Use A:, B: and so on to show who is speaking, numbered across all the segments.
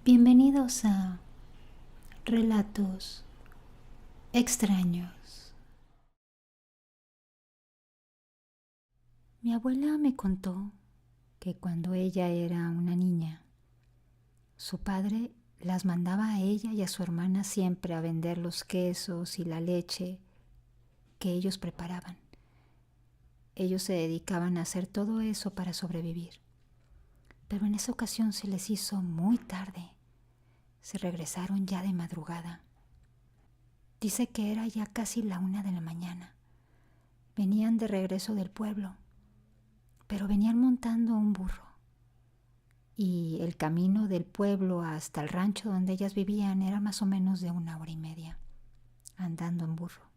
A: Bienvenidos a Relatos Extraños. Mi abuela me contó que cuando ella era una niña, su padre las mandaba a ella y a su hermana siempre a vender los quesos y la leche que ellos preparaban. Ellos se dedicaban a hacer todo eso para sobrevivir. Pero en esa ocasión se les hizo muy tarde. Se regresaron ya de madrugada. Dice que era ya casi la 1 de la mañana. Venían de regreso del pueblo, pero venían montando un burro. Y el camino del pueblo hasta el rancho donde ellas vivían era más o menos de 1 hora y media, andando en burro.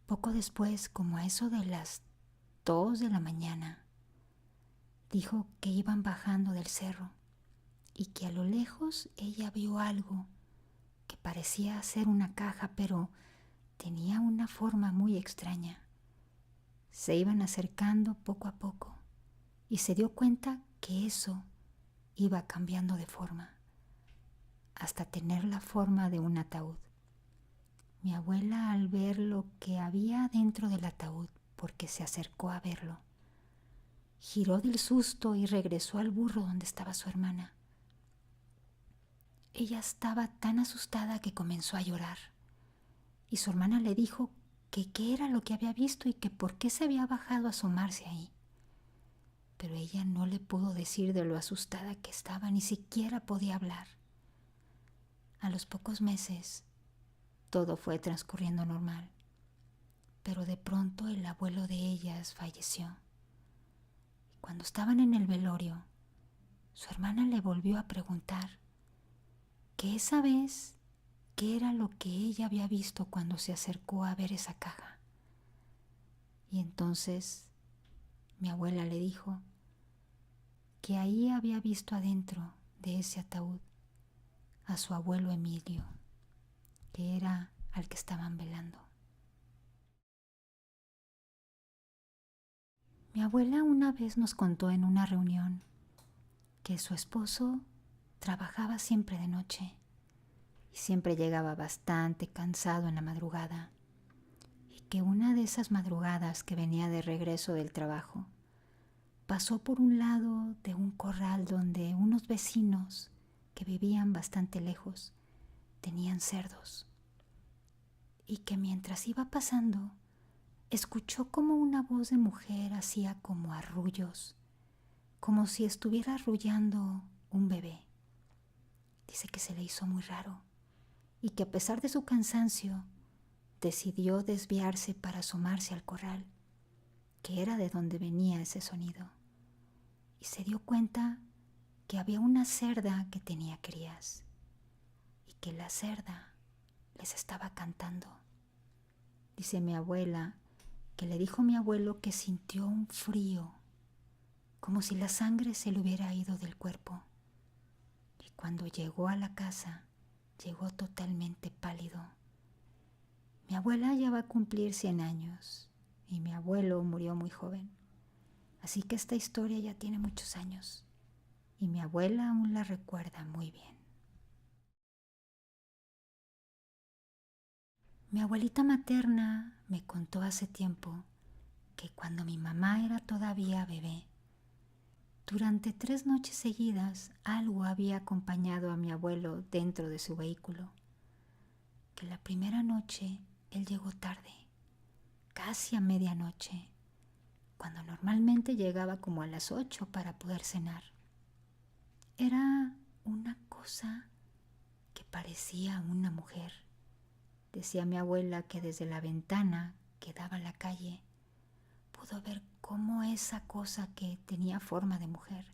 A: Poco después, como a eso de las 2 de la mañana, dijo que iban bajando del cerro y que a lo lejos ella vio algo que parecía ser una caja, pero tenía una forma muy extraña. Se iban acercando poco a poco y se dio cuenta que eso iba cambiando de forma hasta tener la forma de un ataúd. Mi abuela, al ver lo que había dentro del ataúd, porque se acercó a verlo, giró del susto y regresó al burro donde estaba su hermana. Ella estaba tan asustada que comenzó a llorar y su hermana le dijo que qué era lo que había visto y que por qué se había bajado a asomarse ahí. Pero ella no le pudo decir de lo asustada que estaba, ni siquiera podía hablar. A los pocos meses, todo fue transcurriendo normal, pero de pronto el abuelo de ellas falleció. Cuando estaban en el velorio, su hermana le volvió a preguntar que esa vez qué era lo que ella había visto cuando se acercó a ver esa caja. Y entonces mi abuela le dijo que ahí había visto adentro de ese ataúd a su abuelo Emilio, que era al que estaban velando. Mi abuela una vez nos contó en una reunión que su esposo trabajaba siempre de noche y siempre llegaba bastante cansado en la madrugada, y que una de esas madrugadas que venía de regreso del trabajo pasó por un lado de un corral donde unos vecinos que vivían bastante lejos tenían cerdos, y que mientras iba pasando escuchó como una voz de mujer hacía como arrullos, como si estuviera arrullando un bebé. Dice que se le hizo muy raro y que a pesar de su cansancio decidió desviarse para asomarse al corral, que era de donde venía ese sonido, y se dio cuenta que había una cerda que tenía crías y que la cerda les estaba cantando. Dice mi abuela que le dijo a mi abuelo que sintió un frío, como si la sangre se le hubiera ido del cuerpo. Y cuando llegó a la casa, llegó totalmente pálido. Mi abuela ya va a cumplir 100 años y mi abuelo murió muy joven. Así que esta historia ya tiene muchos años y mi abuela aún la recuerda muy bien. Mi abuelita materna me contó hace tiempo que cuando mi mamá era todavía bebé, durante 3 noches seguidas algo había acompañado a mi abuelo dentro de su vehículo. Que la primera noche él llegó tarde, casi a medianoche, cuando normalmente llegaba como a las 8 para poder cenar. Era una cosa que parecía una mujer. Decía mi abuela que desde la ventana que daba a la calle pudo ver cómo esa cosa que tenía forma de mujer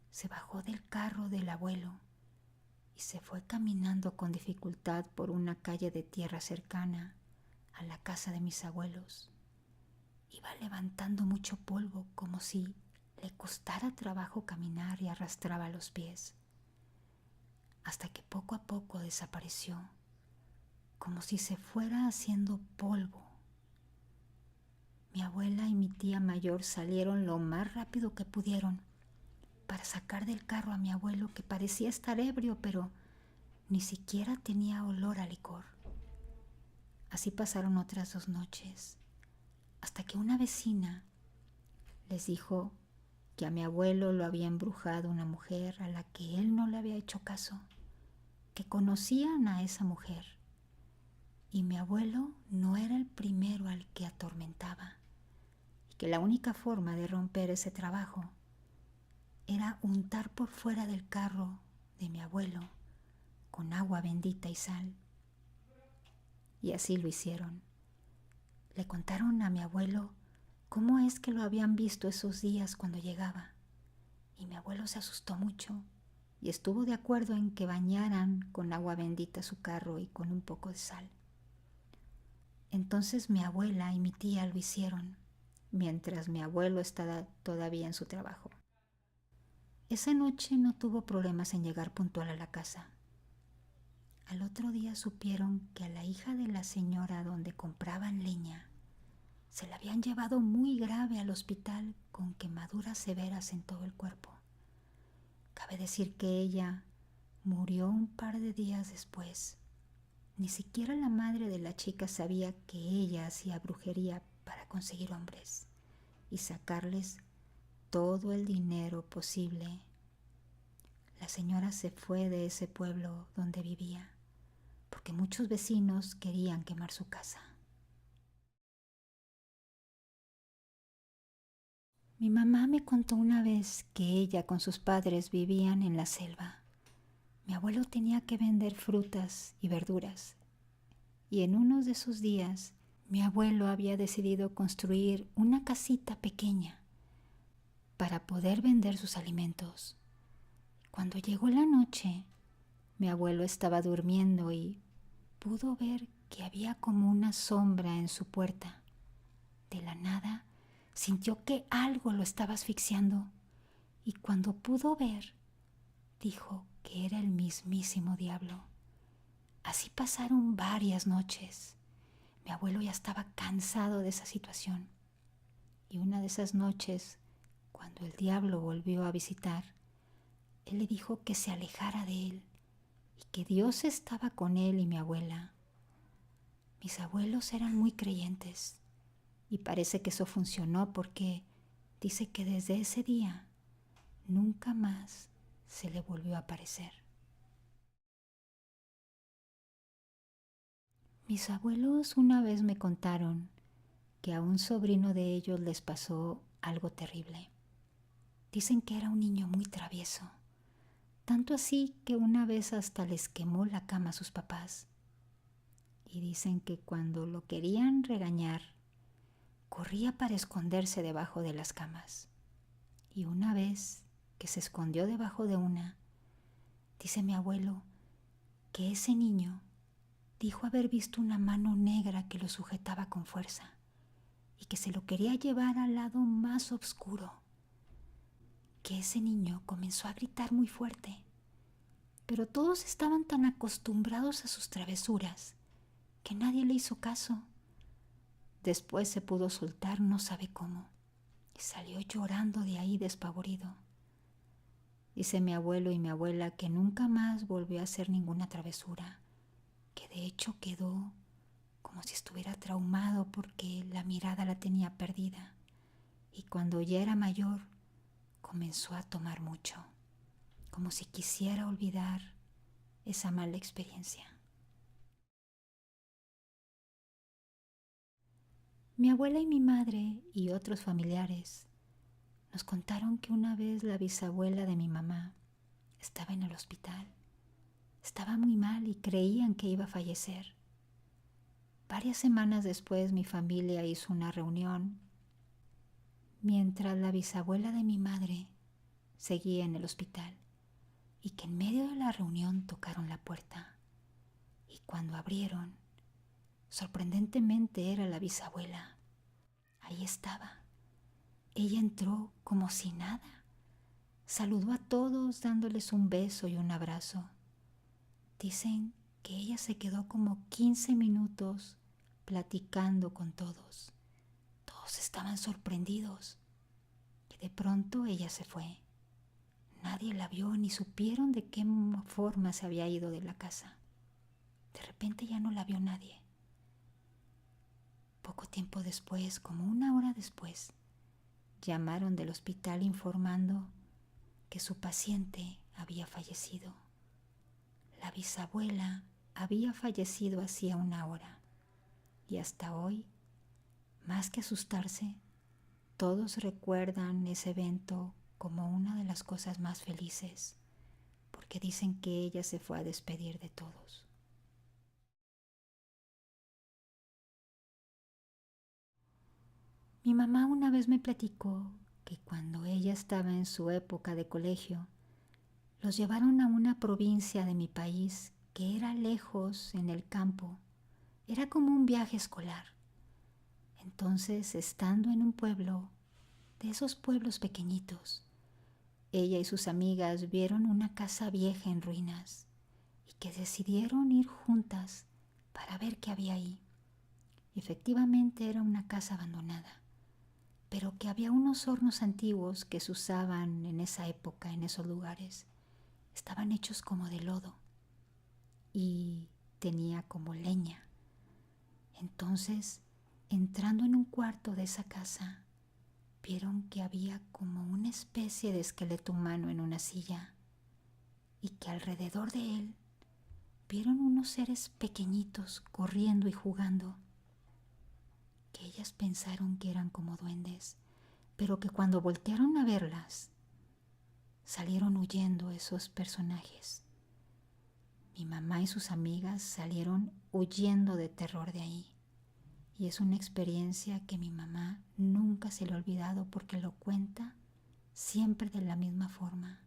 A: se bajó del carro del abuelo y se fue caminando con dificultad por una calle de tierra cercana a la casa de mis abuelos. Iba levantando mucho polvo como si le costara trabajo caminar y arrastraba los pies, hasta que poco a poco desapareció, como si se fuera haciendo polvo. Mi abuela y mi tía mayor salieron lo más rápido que pudieron para sacar del carro a mi abuelo, que parecía estar ebrio, pero ni siquiera tenía olor a licor. Así pasaron otras 2 noches, hasta que una vecina les dijo que a mi abuelo lo había embrujado una mujer a la que él no le había hecho caso, que conocían a esa mujer, y mi abuelo no era el primero al que atormentaba, y que la única forma de romper ese trabajo era untar por fuera del carro de mi abuelo con agua bendita y sal. Y así lo hicieron. Le contaron a mi abuelo cómo es que lo habían visto esos días cuando llegaba, y mi abuelo se asustó mucho y estuvo de acuerdo en que bañaran con agua bendita su carro y con un poco de sal. Entonces mi abuela y mi tía lo hicieron, mientras mi abuelo estaba todavía en su trabajo. Esa noche no tuvo problemas en llegar puntual a la casa. Al otro día supieron que a la hija de la señora donde compraban leña se la habían llevado muy grave al hospital con quemaduras severas en todo el cuerpo. Cabe decir que ella murió un par de días después. Ni siquiera la madre de la chica sabía que ella hacía brujería para conseguir hombres y sacarles todo el dinero posible. La señora se fue de ese pueblo donde vivía porque muchos vecinos querían quemar su casa. Mi mamá me contó una vez que ella con sus padres vivían en la selva. Mi abuelo tenía que vender frutas y verduras, y en uno de esos días mi abuelo había decidido construir una casita pequeña para poder vender sus alimentos. Cuando llegó la noche, mi abuelo estaba durmiendo y pudo ver que había como una sombra en su puerta. De la nada, sintió que algo lo estaba asfixiando, y cuando pudo ver, dijo que era el mismísimo diablo. Así pasaron varias noches. Mi abuelo ya estaba cansado de esa situación, y una de esas noches, cuando el diablo volvió a visitar, él le dijo que se alejara de él y que Dios estaba con él y mi abuela. Mis abuelos eran muy creyentes y parece que eso funcionó, porque dice que desde ese día nunca más se le volvió a aparecer. Mis abuelos una vez me contaron que a un sobrino de ellos les pasó algo terrible. Dicen que era un niño muy travieso, tanto así que una vez hasta les quemó la cama a sus papás. Y dicen que cuando lo querían regañar, corría para esconderse debajo de las camas. Y una vez que se escondió debajo de una, dice mi abuelo que ese niño dijo haber visto una mano negra que lo sujetaba con fuerza y que se lo quería llevar al lado más oscuro. Que ese niño comenzó a gritar muy fuerte, pero todos estaban tan acostumbrados a sus travesuras que nadie le hizo caso. Después se pudo soltar, no sabe cómo, y salió llorando de ahí despavorido. Dice mi abuelo y mi abuela que nunca más volvió a hacer ninguna travesura, que de hecho quedó como si estuviera traumado porque la mirada la tenía perdida, y cuando ya era mayor comenzó a tomar mucho, como si quisiera olvidar esa mala experiencia. Mi abuela y mi madre y otros familiares nos contaron que una vez la bisabuela de mi mamá estaba en el hospital. Estaba muy mal y creían que iba a fallecer. Varias semanas después mi familia hizo una reunión mientras la bisabuela de mi madre seguía en el hospital, y que en medio de la reunión tocaron la puerta, y cuando abrieron, sorprendentemente era la bisabuela. Ahí estaba. Ella entró como si nada. Saludó a todos dándoles un beso y un abrazo. Dicen que ella se quedó como 15 minutos platicando con todos. Todos estaban sorprendidos y de pronto ella se fue. Nadie la vio ni supieron de qué forma se había ido de la casa. De repente ya no la vio nadie. Poco tiempo después, como una hora después, llamaron del hospital informando que su paciente había fallecido. La bisabuela había fallecido hacía una hora y hasta hoy, más que asustarse, todos recuerdan ese evento como una de las cosas más felices, porque dicen que ella se fue a despedir de todos. Mi mamá una vez me platicó que cuando ella estaba en su época de colegio, los llevaron a una provincia de mi país que era lejos en el campo. Era como un viaje escolar. Entonces, estando en un pueblo, de esos pueblos pequeñitos, ella y sus amigas vieron una casa vieja en ruinas y que decidieron ir juntas para ver qué había ahí. Efectivamente era una casa abandonada, pero que había unos hornos antiguos que se usaban en esa época, en esos lugares. Estaban hechos como de lodo y tenía como leña. Entonces, entrando en un cuarto de esa casa, vieron que había como una especie de esqueleto humano en una silla y que alrededor de él vieron unos seres pequeñitos corriendo y jugando, que ellas pensaron que eran como duendes, pero que cuando voltearon a verlas, salieron huyendo esos personajes. Mi mamá y sus amigas salieron huyendo de terror de ahí. Y es una experiencia que mi mamá nunca se le ha olvidado porque lo cuenta siempre de la misma forma.